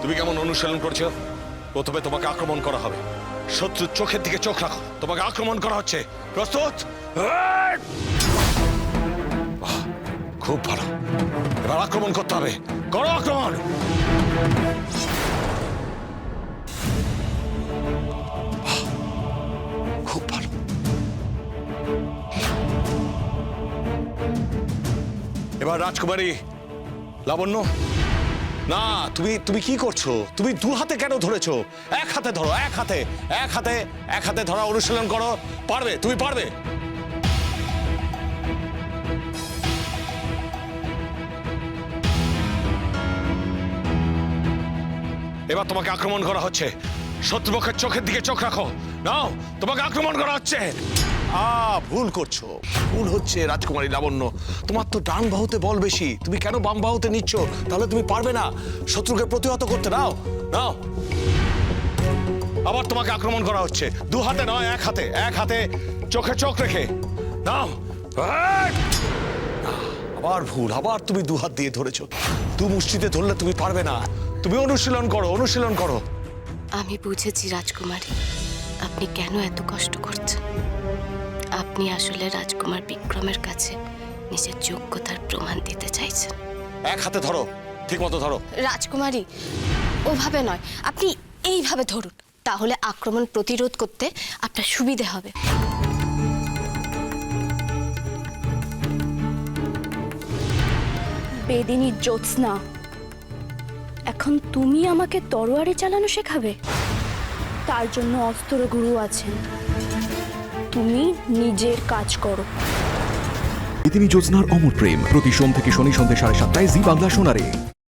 তুমি কেমন অনুশীলন করছো? প্রথমে তোমাকে আক্রমণ করা হবে। শত্রুর চোখের দিকে চোখ রাখো, তোমাকে আক্রমণ করা হচ্ছে। প্রস্তুত? বাহ, খুব ভালো। এবার আক্রমণ করতে হবে। করো আক্রমণ। বাহ, খুব ভালো। এবার রাজকুমারী লাবণ্য, না তুমি তুমি কি করছো? তুমি দু হাতে কেন ধরেছো? এক হাতে ধরো, এক হাতে ধরা অনুশীলন করো। পারবে, তুমি পারবে। এবার তোমাকে আক্রমণ করা হচ্ছে। শত্রুপক্ষের চোখের দিকে চোখ রাখো। নাও, তোমাকে আক্রমণ করা হচ্ছে। ভুল করছো, ভুল হচ্ছে রাজকুমারী লাবণ্য। তোমার তো ডান বাহুতে বল বেশি, তুমি কেন বাম বাহুতে নিচ্ছ? তাহলে তুমি পারবে না শত্রুকে প্রতিহত করতে। নাও নাও, আবার তোমাকে আক্রমণ করা হচ্ছে। দু হাতে নয়, এক হাতে চোখে চোখ রেখে। নাও। আবার ভুল, আবার তুমি দু হাত দিয়ে ধরেছো। দু মুষ্টিতে ধরলে তুমি পারবে না। তুমি অনুশীলন করো, অনুশীলন করো। আমি বুঝেছি রাজকুমারী, আপনি কেন এত কষ্ট করছেন। আপনি আসলে রাজকুমার বিক্রমের কাছে নিজের যোগ্যতার প্রমাণ দিতে চাইছেন। এক হাতে ধরো, ঠিক মতো ধরো। রাজকুমারী, ওভাবে নয়, আপনি এইভাবে ধরুন, তাহলে আক্রমণ প্রতিরোধ করতে আপনার সুবিধে হবে। বেদিনী জ্যোৎস্না, এখন তুমি আমাকে তরোয়ারি চালানো শেখাবে? তার জন্য অস্ত্র গুরু আছেন, তুমি নিজের কাজ করো। বেদিনী জ্যোৎস্নার অমর প্রেম প্রতি সোম থেকে শনি সন্ধ্যে 7:30টায় জি বাংলা সোনারে।